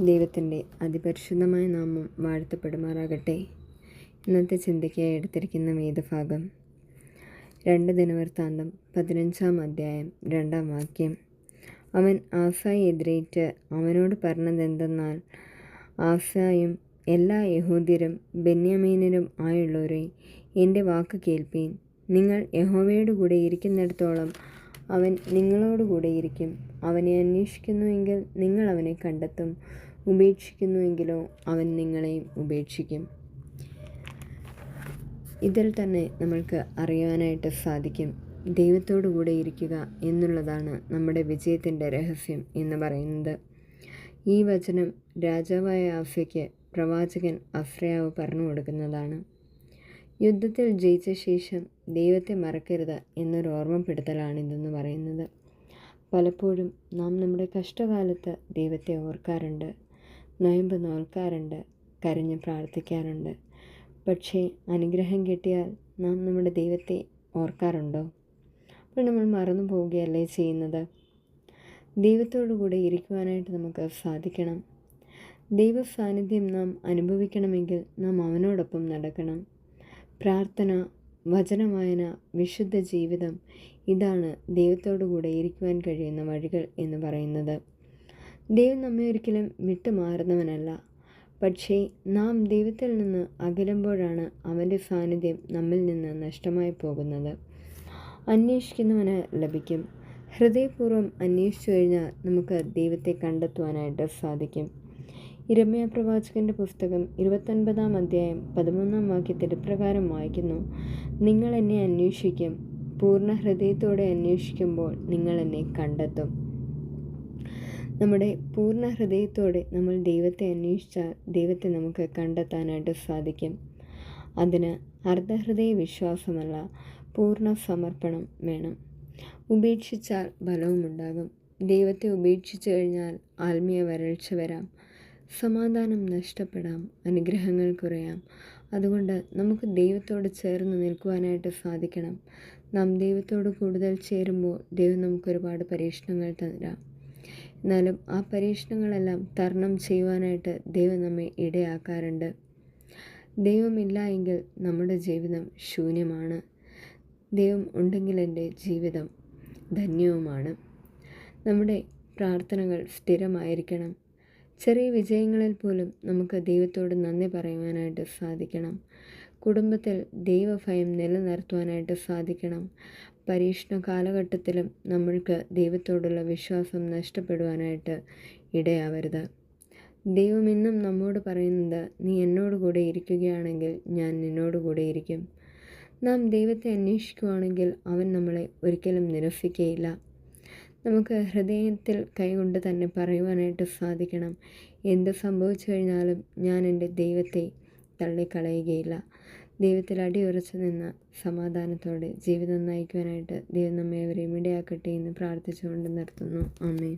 ദൈവത്തിൻ്റെ അതിപരിശുദ്ധമായ നാമം വാഴ്ത്തപ്പെടുമാറാകട്ടെ. ഇന്നത്തെ ചിന്തയ്ക്കായി എടുത്തിരിക്കുന്ന വേദഭാഗം 2 ദിനവൃത്താന്തം 15-ാം അധ്യായം 2-ാം വാക്യം. അവൻ ആസയെ എതിരേറ്റ് അവനോട് പറഞ്ഞതെന്തെന്നാൽ, ആസയും എല്ലാ യഹൂദ്യരും ബെന്യാമീനരും ആയുള്ളവരെ, എൻ്റെ വാക്ക് കേൾപ്പീൻ. നിങ്ങൾ യഹോവയോട് കൂടെ ഇരിക്കുന്നിടത്തോളം അവൻ നിങ്ങളോടുകൂടെ ഇരിക്കും. അവനെ അന്വേഷിക്കുന്നുവെങ്കിൽ നിങ്ങൾ അവനെ കണ്ടെത്തും, ഉപേക്ഷിക്കുന്നുവെങ്കിലോ അവൻ നിങ്ങളെയും ഉപേക്ഷിക്കും. ഇതിൽ തന്നെ നമ്മൾക്ക് അറിയാനായിട്ട് സാധിക്കും, ദൈവത്തോടു കൂടെ ഇരിക്കുക എന്നുള്ളതാണ് നമ്മുടെ വിജയത്തിൻ്റെ രഹസ്യം എന്ന് പറയുന്നത്. ഈ വചനം രാജാവായ ആസയ്ക്ക് പ്രവാചകൻ അസ്രയാവ് പറഞ്ഞു കൊടുക്കുന്നതാണ്. യുദ്ധത്തിൽ ജയിച്ച ശേഷം ദൈവത്തെ മറക്കരുത് എന്നൊരു ഓർമ്മപ്പെടുത്തലാണിതെന്ന് പറയുന്നത്. പലപ്പോഴും നാം നമ്മുടെ കഷ്ടകാലത്ത് ദൈവത്തെ ഓർക്കാറുണ്ട്, നൊയമ്പ് നോൽക്കാറുണ്ട്, കരഞ്ഞ് പ്രാർത്ഥിക്കാറുണ്ട്. പക്ഷേ അനുഗ്രഹം കിട്ടിയാൽ നാം നമ്മുടെ ദൈവത്തെ ഓർക്കാറുണ്ടോ? അപ്പോൾ നമ്മൾ മറന്നു പോവുകയല്ലേ ചെയ്യുന്നത്? ദൈവത്തോടു കൂടെ ഇരിക്കുവാനായിട്ട് നമുക്ക് സാധിക്കണം. ദൈവ സാന്നിധ്യം നാം അനുഭവിക്കണമെങ്കിൽ നാം അവനോടൊപ്പം നടക്കണം. പ്രാർത്ഥന, വചനവായന, വിശുദ്ധ ജീവിതം, ഇതാണ് ദൈവത്തോടു കൂടെ ഇരിക്കുവാൻ കഴിയുന്ന വഴികൾ എന്ന് പറയുന്നത്. ദൈവം നമ്മെ ഒരിക്കലും വിട്ടുമാറുന്നവനല്ല. പക്ഷേ നാം ദൈവത്തിൽ നിന്ന് അകലുമ്പോഴാണ് അവൻ്റെ സാന്നിധ്യം നമ്മിൽ നിന്ന് നഷ്ടമായി പോകുന്നത്. അന്വേഷിക്കുന്നവന് ലഭിക്കും. ഹൃദയപൂർവ്വം അന്വേഷിച്ചു കഴിഞ്ഞാൽ നമുക്ക് ദൈവത്തെ കണ്ടെത്തുവാനായിട്ട് സാധിക്കും. യിരെമ്യാ പ്രവാചകൻ്റെ പുസ്തകം 29-ാം അധ്യായം 13-ാം വാക്യത്തിൽ ഇപ്രകാരം വായിക്കുന്നു, നിങ്ങൾ എന്നെ അന്വേഷിക്കും, പൂർണ്ണ ഹൃദയത്തോടെ അന്വേഷിക്കുമ്പോൾ നിങ്ങൾ എന്നെ കണ്ടെത്തും. നമ്മുടെ പൂർണ്ണ ഹൃദയത്തോടെ നമ്മൾ ദൈവത്തെ അന്വേഷിച്ചാൽ ദൈവത്തെ നമുക്ക് കണ്ടെത്താനായിട്ട് സാധിക്കും. അതിന് അർദ്ധഹൃദയ വിശ്വാസമല്ല, പൂർണ്ണ സമർപ്പണം വേണം. ഉപേക്ഷിച്ചാൽ ബലവുമുണ്ടാകും. ദൈവത്തെ ഉപേക്ഷിച്ചു കഴിഞ്ഞാൽ ആത്മീയ വരൾച്ച വരാം, സമാധാനം നഷ്ടപ്പെടാം, അനുഗ്രഹങ്ങൾ കുറയാം. അതുകൊണ്ട് നമുക്ക് ദൈവത്തോട് ചേർന്ന് നിൽക്കുവാനായിട്ട് സാധിക്കണം. നാം ദൈവത്തോട് കൂടുതൽ ചേരുമ്പോൾ ദൈവം നമുക്കൊരുപാട് പരീക്ഷണങ്ങൾ തരാം. എന്നാലും ആ പരീക്ഷണങ്ങളെല്ലാം തരണം ചെയ്യുവാനായിട്ട് ദൈവം നമ്മെ ഇടയാക്കാറുണ്ട്. ദൈവമില്ല എങ്കിൽ നമ്മുടെ ജീവിതം ശൂന്യമാണ്. ദൈവം ഉണ്ടെങ്കിൽ എൻ്റെ ജീവിതം ധന്യവുമാണ്. നമ്മുടെ പ്രാർത്ഥനകൾ സ്ഥിരമായിരിക്കണം. ചെറിയ വിജയങ്ങളിൽ പോലും നമുക്ക് ദൈവത്തോട് നന്ദി പറയുവാനായിട്ട് സാധിക്കണം. കുടുംബത്തിൽ ദൈവഭയം നിലനിർത്തുവാനായിട്ട് സാധിക്കണം. പരീക്ഷണ കാലഘട്ടത്തിലും നമ്മൾക്ക് ദൈവത്തോടുള്ള വിശ്വാസം നഷ്ടപ്പെടുവാനായിട്ട് ഇടയാവരുത്. ദൈവം ഇന്നും നമ്മോട് പറയുന്നത്, നീ എന്നോട് കൂടെ ഇരിക്കുകയാണെങ്കിൽ ഞാൻ നിന്നോട് കൂടെ ഇരിക്കും. നാം ദൈവത്തെ അന്വേഷിക്കുകയാണെങ്കിൽ അവൻ നമ്മളെ ഒരിക്കലും നിരസിക്കുകയില്ല. നമുക്ക് ഹൃദയത്തിൽ കൈകൊണ്ട് തന്നെ പറയുവാനായിട്ട് സാധിക്കണം, എന്ത് സംഭവിച്ചു കഴിഞ്ഞാലും ഞാൻ എൻ്റെ ദൈവത്തെ തള്ളിക്കളയുകയില്ല. ദൈവത്തിൽ അടിയുറച്ചു നിന്ന് സമാധാനത്തോടെ ജീവിതം നയിക്കുവാനായിട്ട് ദൈവം നമ്മെ അവരെയും ഇടയാക്കട്ടെ എന്ന് പ്രാർത്ഥിച്ചുകൊണ്ട് നിർത്തുന്നു. ആമേൻ.